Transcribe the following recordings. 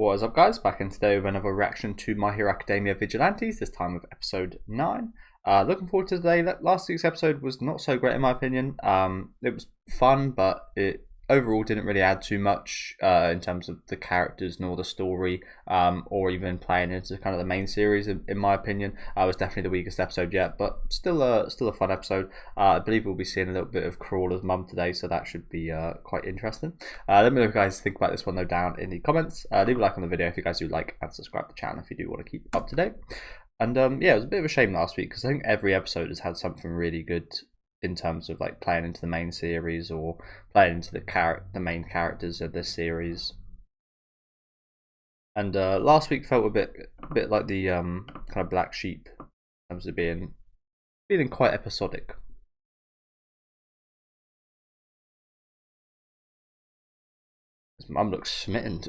What is up, guys? Back in today with another reaction to My Hero Academia Vigilantes, this time with episode 9. Looking forward to today. Last week's episode was not so great in my opinion. It was fun, but it overall didn't really add too much in terms of the characters nor the story, or even playing into kind of the main series. In my opinion, it was definitely the weakest episode yet, but still a fun episode. I believe we'll be seeing a little bit of Crawler's mum today, so that should be quite interesting. Let me know if you guys think about this one though down in the comments. Leave a like on the video if you guys do like, and subscribe to the channel if you do want to keep up to date. And yeah, it was a bit of a shame last week because I think every episode has had something really good in terms of like playing into the main series or playing into the main characters of this series. And last week felt a bit like the kind of black sheep in terms of feeling quite episodic. His mum looks smitten.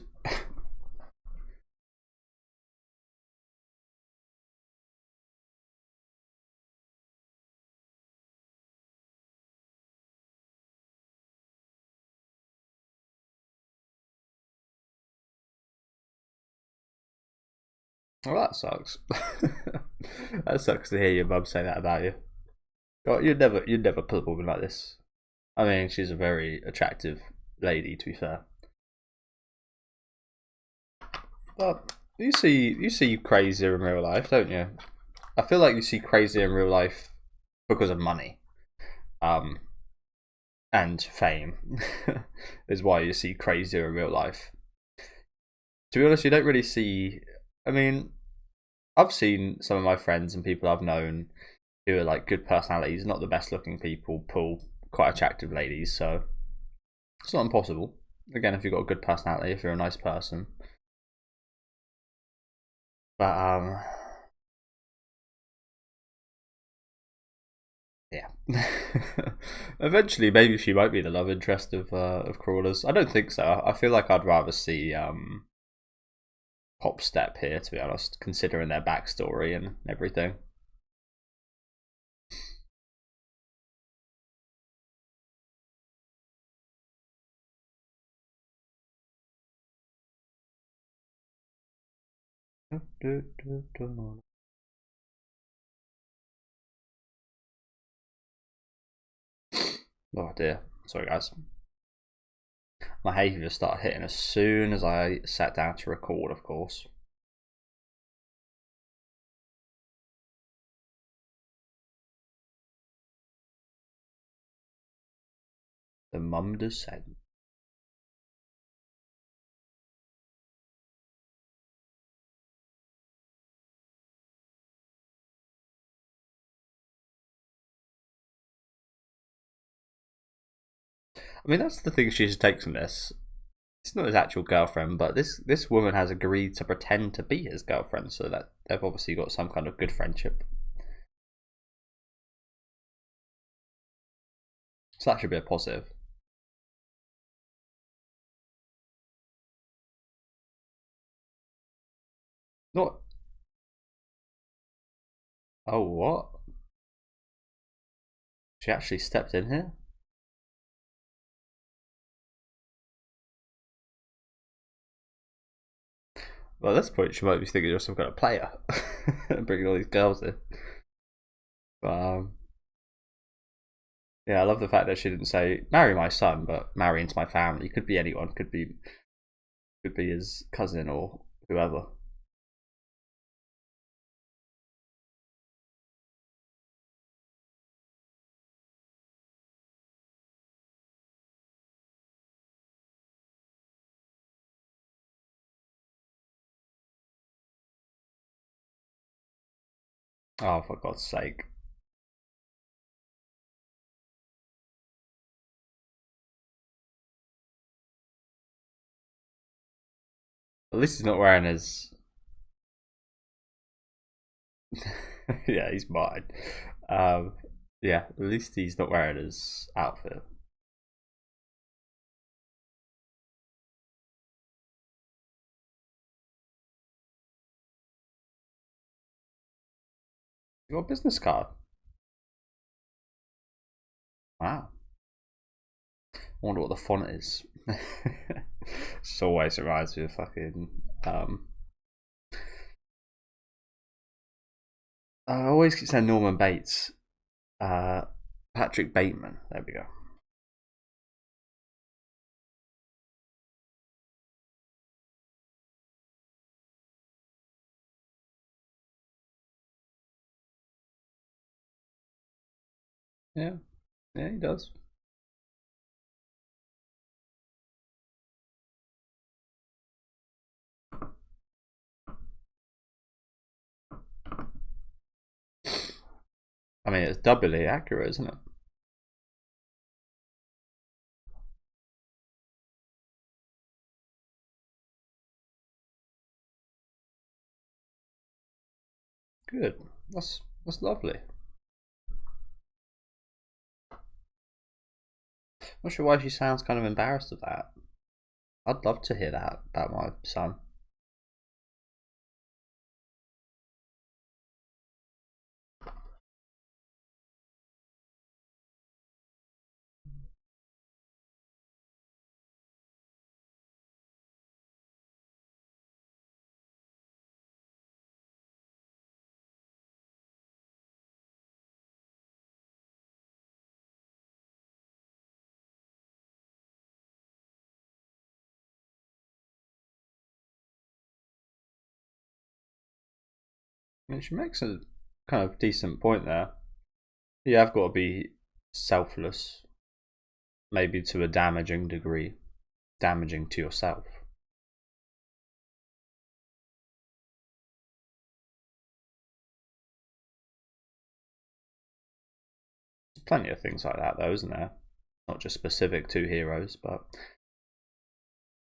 Well, that sucks. That sucks to hear your mum say that about you. You'd never pull a woman like this. I mean, she's a very attractive lady, to be fair. But you see crazier in real life, don't you? I feel like you see crazier in real life because of money, and fame is why you see crazier in real life. To be honest, you don't really see. I mean, I've seen some of my friends and people I've known who are like good personalities, not the best looking people, pull quite attractive ladies, so it's not impossible. Again, if you've got a good personality, if you're a nice person. But yeah. Eventually maybe she might be the love interest of Crawlers. I don't think so. I feel like I'd rather see Hop Step here, to be honest, considering their backstory and everything. Oh dear, sorry guys. My hay fever started hitting as soon as I sat down to record, of course. The mum descent. I mean, that's the thing she should take from this. It's not his actual girlfriend, but this woman has agreed to pretend to be his girlfriend, so that they've obviously got some kind of good friendship. So that should be a positive. Not. Oh, what? She actually stepped in here? Well, at this point, she might be thinking you're some kind of player, bringing all these girls in. But yeah, I love the fact that she didn't say marry my son, but marry into my family. Could be anyone. Could be his cousin or whoever. Oh, for God's sake! At least he's not wearing his. Yeah, he's mine. Yeah, at least he's not wearing his outfit. You got a business card. Wow. I wonder what the font is. This always reminds me of fucking Um, I always keep saying Norman Bates. Patrick Bateman. There we go. Yeah, yeah, he does. I mean, it's doubly accurate, isn't it? Good. That's lovely. Not sure why she sounds kind of embarrassed of that. I'd love to hear that about my son. I mean, she makes a kind of decent point there. You have got to be selfless, maybe to a damaging degree, damaging to yourself. There's plenty of things like that, though, isn't there? Not just specific to heroes, but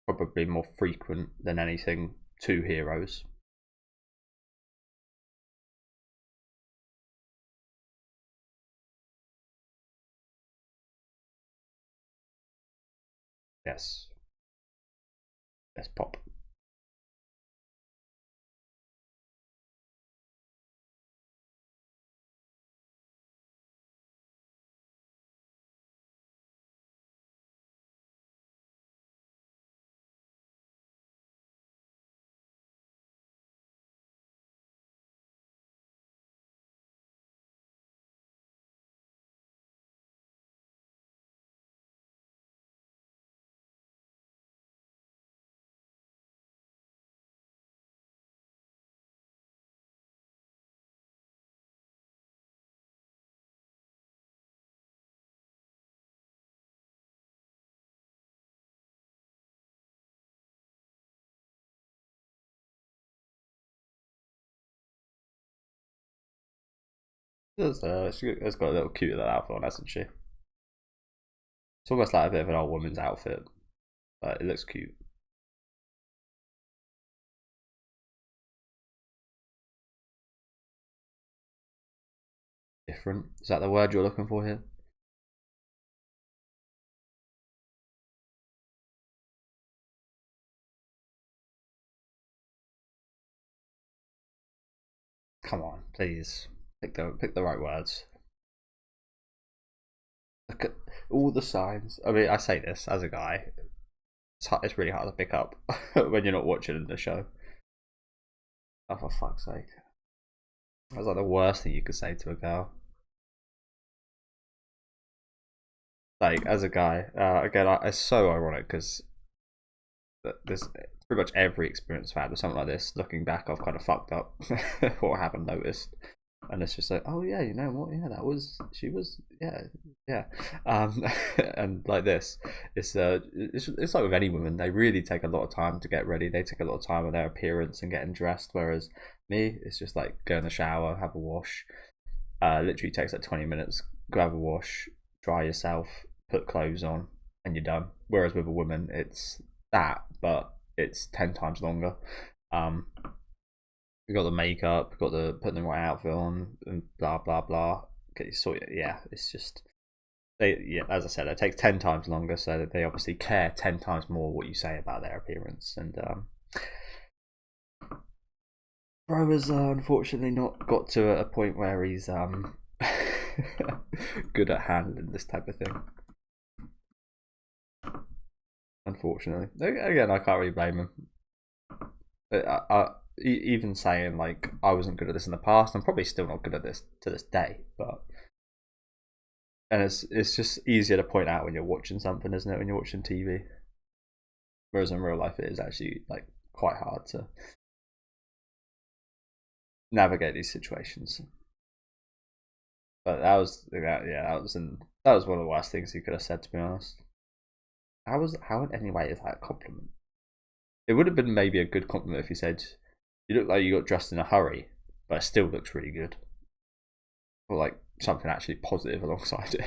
probably more frequent than anything to heroes. Yes. Yes, pop. She's got a little cute little outfit on, hasn't she? It's almost like a bit of an old woman's outfit, but it looks cute. Different. Is that the word you're looking for here? Come on, please. Pick the right words. Look at all the signs. I mean, I say this as a guy. It's really hard to pick up when you're not watching the show. Oh, for fuck's sake. That's like the worst thing you could say to a girl. Like, as a guy, again, it's so ironic because there's pretty much every experience I've had with something like this. Looking back, I've kind of fucked up or haven't noticed. And it's just like, oh yeah, you know what? Yeah, she was, yeah, yeah. And like this, it's like with any woman, they really take a lot of time to get ready. They take a lot of time with their appearance and getting dressed. Whereas me, it's just like go in the shower, have a wash. Literally takes like 20 minutes. Grab a wash, dry yourself, put clothes on, and you're done. Whereas with a woman, it's that, but it's 10 times longer. You got the makeup, got the putting the right outfit on, and blah blah blah. Okay, so yeah, it's just yeah, as I said, it takes 10 times longer, so that they obviously care 10 times more what you say about their appearance. And Bro has unfortunately not got to a point where he's good at handling this type of thing. Unfortunately, again, I can't really blame him. Even saying like I wasn't good at this in the past, I'm probably still not good at this to this day. But and it's just easier to point out when you're watching something, isn't it? When you're watching TV, whereas in real life it is actually like quite hard to navigate these situations. But that was that was one of the worst things he could have said, to be honest. How in any way is that a compliment? It would have been maybe a good compliment if he said, "You look like you got dressed in a hurry, but it still looks really good," or like something actually positive alongside it.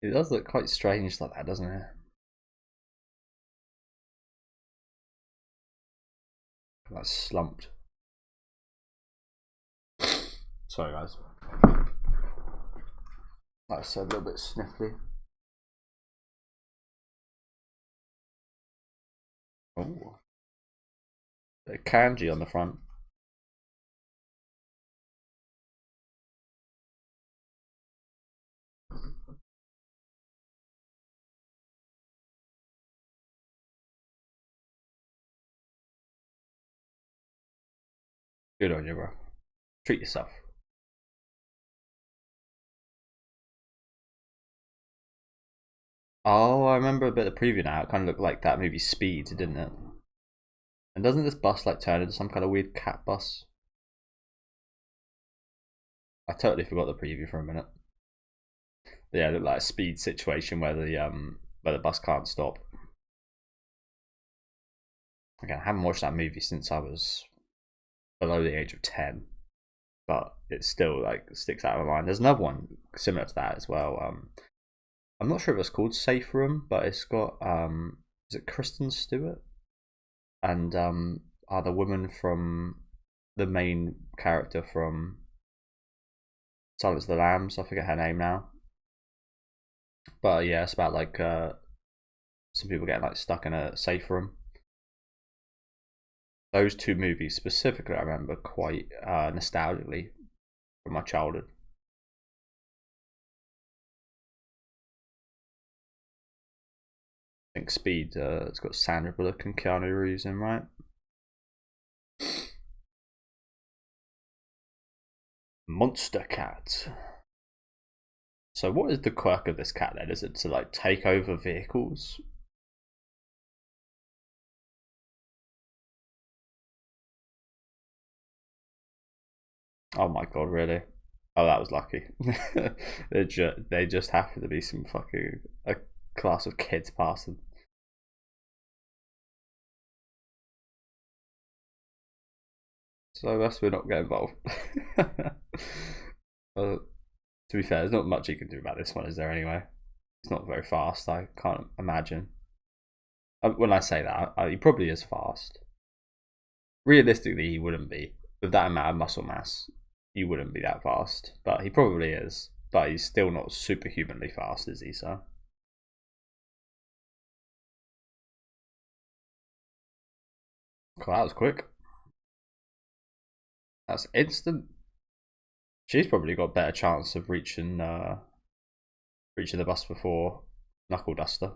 It does look quite strange like that, doesn't it? Like slumped. Sorry, guys. Like I said, a little bit sniffly. Oh, bit of kanji on the front. Good on you, bro. Treat yourself. Oh, I remember a bit of the preview now. It kind of looked like that movie Speed, didn't it? And doesn't this bus like turn into some kind of weird cat bus? I totally forgot the preview for a minute. But yeah, it looked like a Speed situation where the bus can't stop. Again, I haven't watched that movie since I was below the age of 10, but it still like sticks out of my mind. There's another one similar to that as well. I'm not sure if it's called Safe Room, but it's got is it Kristen Stewart and the woman from the main character from Silence of the Lambs. I forget her name now, but yeah, it's about like some people getting like stuck in a safe room. Those two movies specifically, I remember quite nostalgically from my childhood. I think Speed, it's got Sandra Bullock and Keanu Reeves in, right? Monster cat. So what is the quirk of this cat then? Is it to like take over vehicles? Oh my god, really? Oh, that was lucky. They just happen to be some fucking a class of kids passing. So best we not get involved. To be fair, there's not much you can do about this one, is there? Anyway, it's not very fast. I can't imagine. When I say that, he probably is fast. Realistically, he wouldn't be with that amount of muscle mass. He wouldn't be that fast, but he probably is. But he's still not superhumanly fast, is he? So. Cool, that was quick. That's instant. She's probably got a better chance of reaching the bus before Knuckle Duster.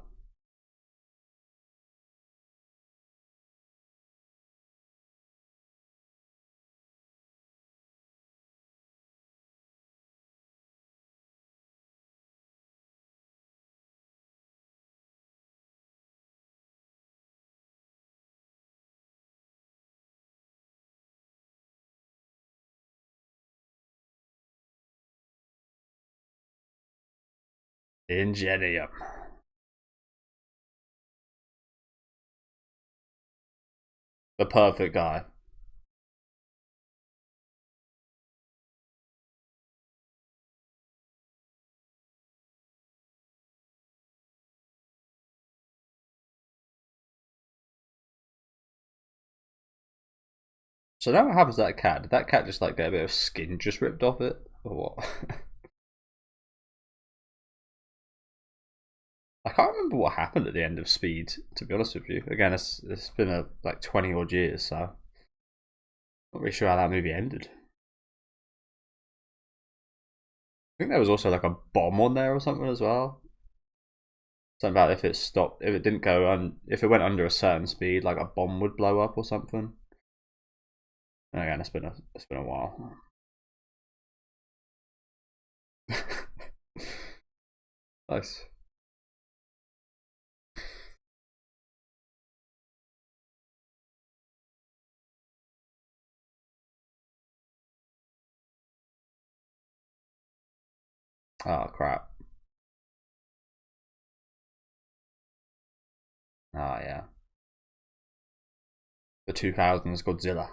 Ingenium. The perfect guy. So now what happens to that cat? Did that cat just like get a bit of skin just ripped off it? Or what? I can't remember what happened at the end of Speed, to be honest with you. Again, it's been like 20 odd years, so not really sure how that movie ended. think there was also like a bomb on there or something as well. Something about if it stopped, if it didn't go on, if it went under a certain speed, like a bomb would blow up or something. Again, it's been a while. Nice. Oh crap. Oh yeah. The 2000s Godzilla.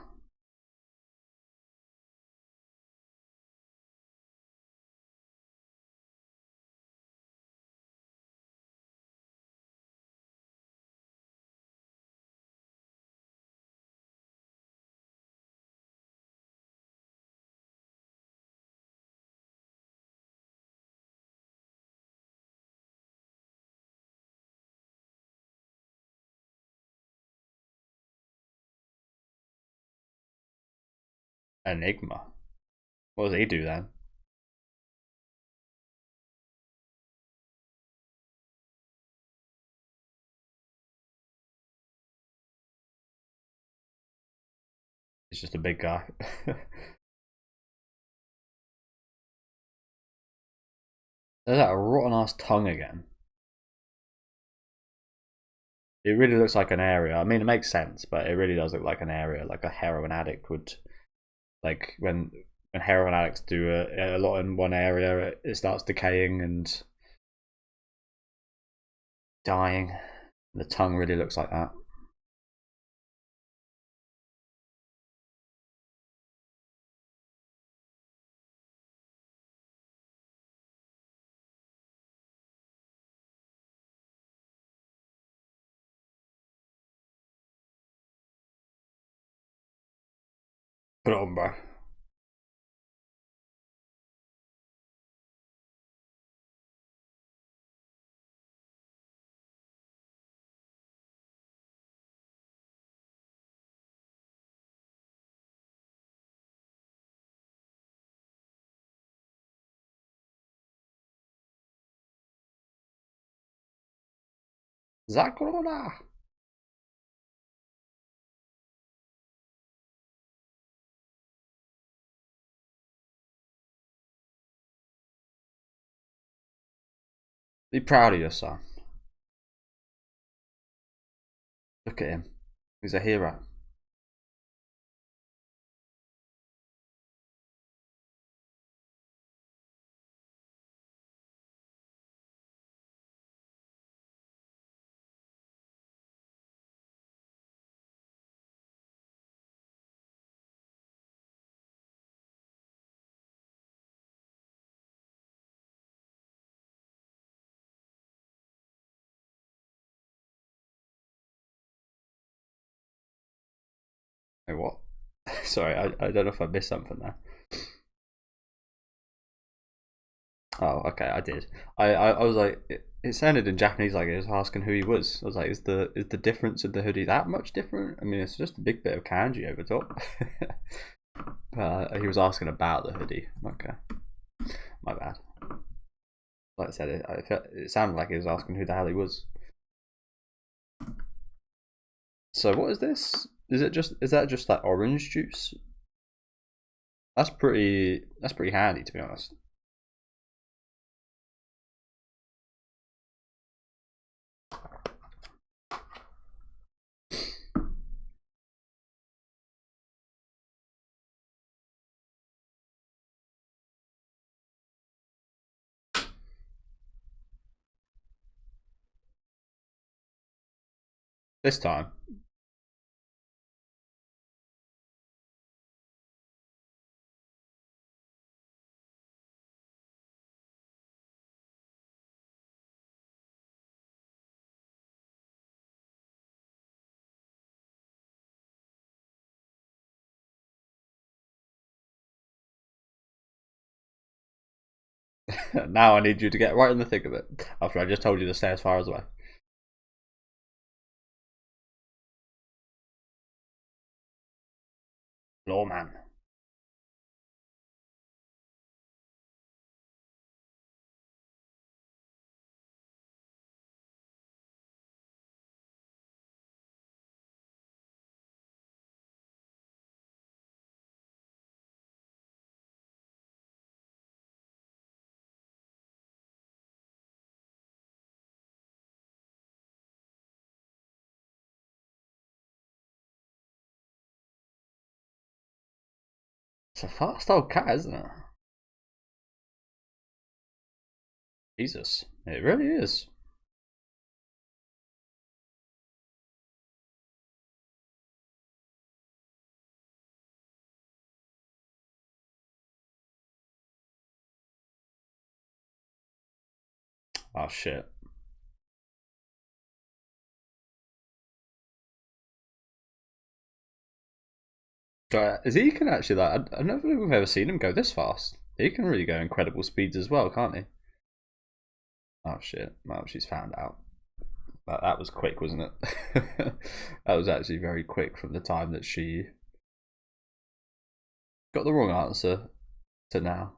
Enigma. What does he do then? He's just a big guy. There's that rotten ass tongue again. It really looks like an area. I mean, it makes sense, but it really does look like an area, like a heroin addict would. Like when heroin addicts do a lot in one area, it starts decaying and dying. The tongue really looks like that. Put it on, bro. Zakura! Be proud of your son. Look at him. He's a hero. Wait, what? Sorry, I don't know if I missed something there. Oh, okay, I did. I was like, it sounded in Japanese like it was asking who he was. I was like, is the difference in the hoodie that much different? I mean, it's just a big bit of kanji over top. He was asking about the hoodie. Okay, my bad. Like I said, it sounded like he was asking who the hell he was. So what is this? Is that just that orange juice? That's pretty handy, to be honest. This time. Now I need you to get right in the thick of it. After I just told you to stay as far as away. Lawman. It's a fast old cat, isn't it? Jesus, it really is. Oh shit. Is he can actually like I don't think we've ever seen him go this fast. He can really go incredible speeds as well, can't he? Oh shit! Well, she's found out. That was quick, wasn't it? That was actually very quick from the time that she got the wrong answer to now.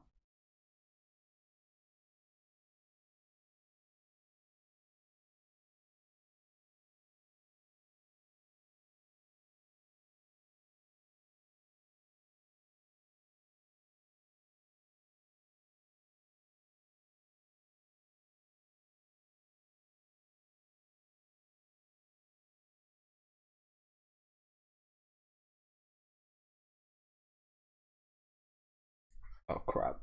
Oh crap!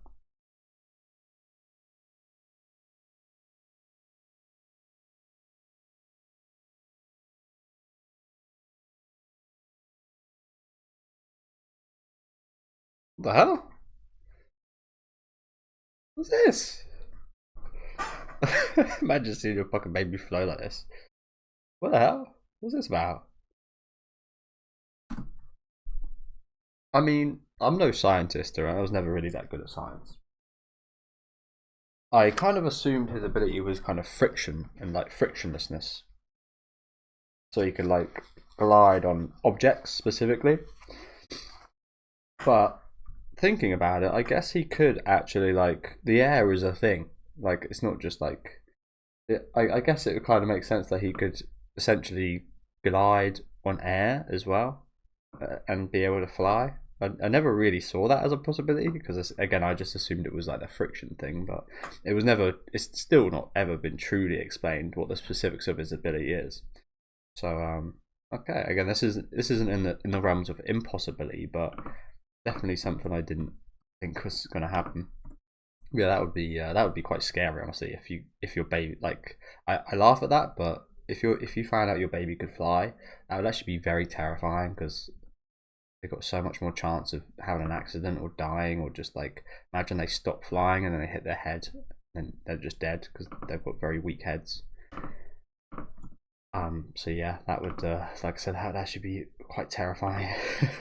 What the hell? What's this? Imagine seeing your fucking baby flow like this. What the hell? What's this about? I mean, I'm no scientist, or I was never really that good at science. I kind of assumed his ability was kind of friction and like frictionlessness, so he could like glide on objects specifically. But thinking about it, I guess he could actually like the air is a thing. Like it's not just like I guess it would kind of make sense that he could essentially glide on air as well and be able to fly. I never really saw that as a possibility because again I just assumed it was like a friction thing, but it was never. It's still not ever been truly explained what the specifics of his ability is. So okay, again this isn't in the realms of impossibility, but definitely something I didn't think was going to happen. Yeah, that would be quite scary, honestly. If your baby like I laugh at that, but if you found out your baby could fly, that would actually be very terrifying because they've got so much more chance of having an accident or dying or just like imagine they stop flying and then they hit their head and they're just dead because they've got very weak heads. So yeah, that would like I said, that would actually be quite terrifying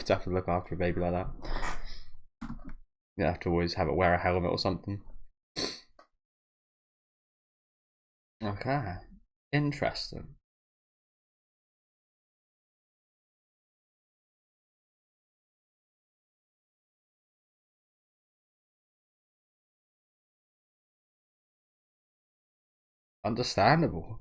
to have to look after a baby like that. You have to always have it wear a helmet or something. Okay, interesting. Understandable.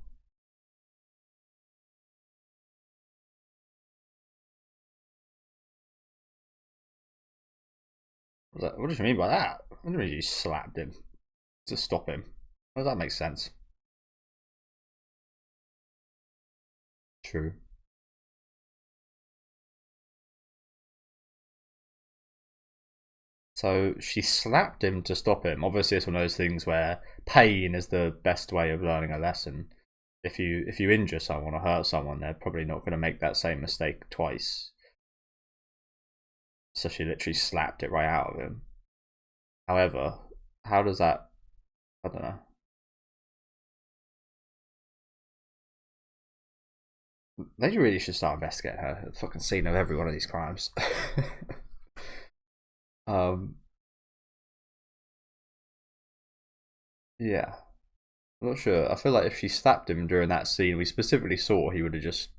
What do you mean by that? What do you mean you slapped him to stop him? How does that make sense? True. So she slapped him to stop him. Obviously, it's one of those things where pain is the best way of learning a lesson. If you injure someone or hurt someone, they're probably not going to make that same mistake twice. So she literally slapped it right out of him. However, how does that? I don't know. They really should start investigating her. The fucking scene of every one of these crimes. um, yeah, I'm not sure. I feel like if she slapped him during that scene we specifically saw, he would have just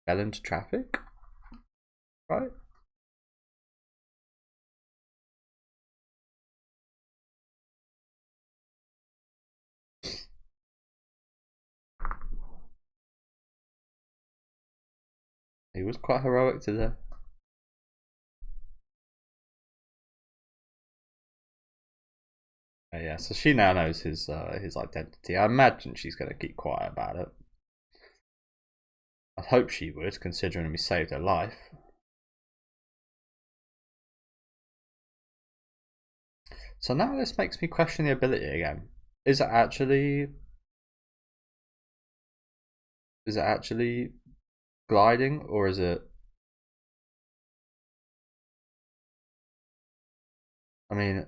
fell into traffic, right? He was quite heroic today. Yeah, so she now knows his identity. I imagine she's going to keep quiet about it. I hope she would, considering he saved her life. So now this makes me question the ability again. Is it actually gliding, or is it? I mean,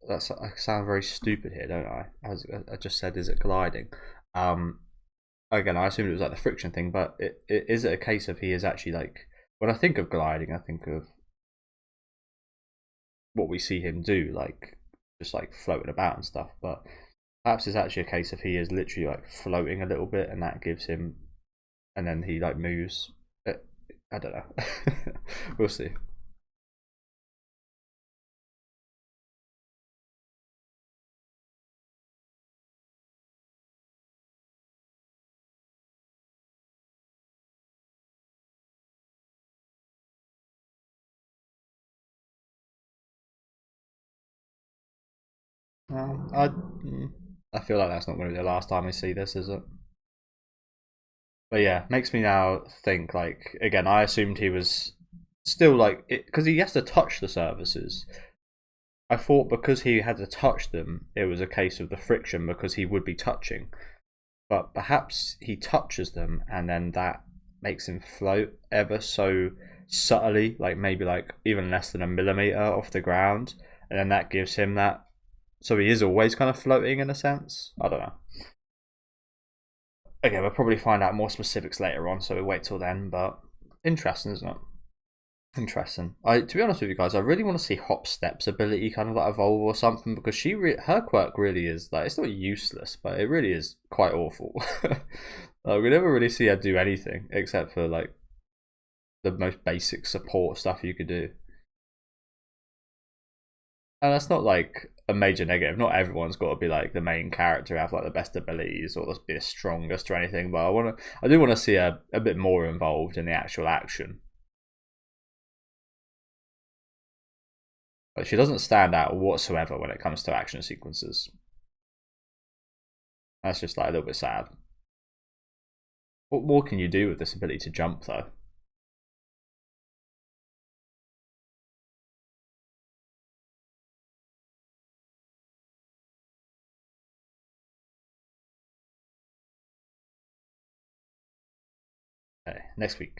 I sound very stupid here, don't I? As I just said, is it gliding? Again, I assumed it was like the friction thing, but is it a case of he is actually like? When I think of gliding, I think of what we see him do, like just like floating about and stuff. But perhaps it's actually a case of he is literally like floating a little bit, and that gives him, and then he like moves. I don't know. We'll see. I I feel like that's not going to be the last time we see this, is it? But yeah, makes me now think like again. I assumed he was still like it because he has to touch the surfaces. I thought because he had to touch them, it was a case of the friction because he would be touching. But perhaps he touches them and then that makes him float ever so subtly, like maybe like even less than a millimeter off the ground, and then that gives him that. So he is always kind of floating in a sense. I don't know. Okay, we'll probably find out more specifics later on, so we'll wait till then. But interesting, isn't it? Interesting. To be honest with you guys, I really want to see Hopstep's ability kind of like evolve or something because her quirk really is like it's not useless, but it really is quite awful. We never really see her do anything except for like the most basic support stuff you could do. And that's not like a major negative. Not everyone's got to be like the main character, have like the best abilities or be the strongest or anything. But I do want to see her a bit more involved in the actual action. But she doesn't stand out whatsoever when it comes to action sequences. That's just like a little bit sad. What more can you do with this ability to jump though? Okay, next week.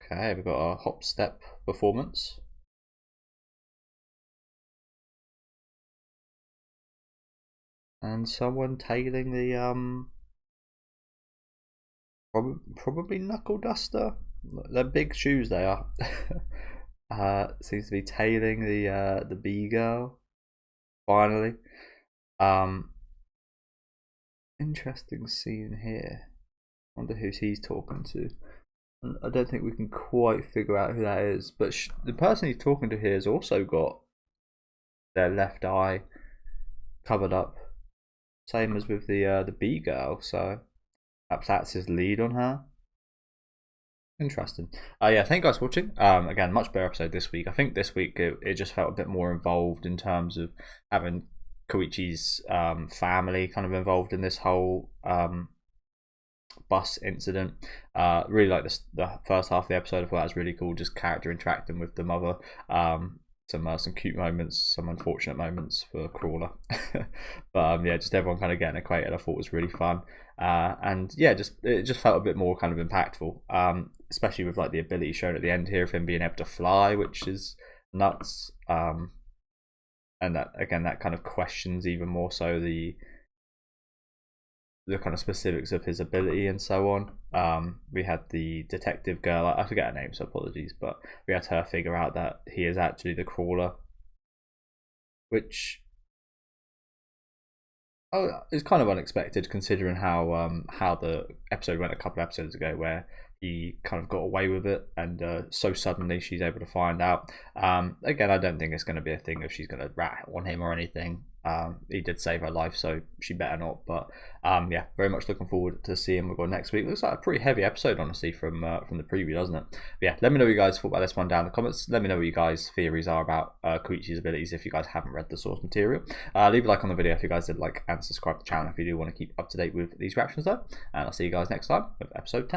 Okay, we've got a Hopstep performance. And someone tailing the probably knuckle duster. They're big shoes they are. Seems to be tailing the bee girl. Finally. Interesting scene here. Wonder who he's talking to. I don't think we can quite figure out who that is, but the person he's talking to here has also got their left eye covered up, same as with the bee girl. So perhaps that's his lead on her. Interesting. Yeah, thank you guys for watching. Again, much better episode this week. I think this week it just felt a bit more involved in terms of having Koichi's family kind of involved in this whole bus incident. Really like the first half of the episode. I thought that was really cool, just character interacting with the mother. Some cute moments, some unfortunate moments for Crawler. But yeah, just everyone kind of getting acquainted I thought was really fun. And yeah, it just felt a bit more kind of impactful, especially with like the ability shown at the end here of him being able to fly, which is nuts. And that again, that kind of questions even more so the kind of specifics of his ability and so on. We had the detective girl, I forget her name, so apologies, but we had her figure out that he is actually the Crawler, which is kind of unexpected considering how the episode went a couple of episodes ago, where he kind of got away with it, and so suddenly she's able to find out. Again, I don't think it's going to be a thing if she's going to rat on him or anything. He did save her life, so she better not. But yeah, very much looking forward to seeing what we've got next week. Looks like a pretty heavy episode, honestly, from the preview, doesn't it? But yeah, let me know what you guys thought about this one down in the comments. Let me know what you guys' theories are about Koichi's abilities if you guys haven't read the source material. Leave a like on the video if you guys did like, and subscribe to the channel if you do want to keep up to date with these reactions though. And I'll see you guys next time with episode 10.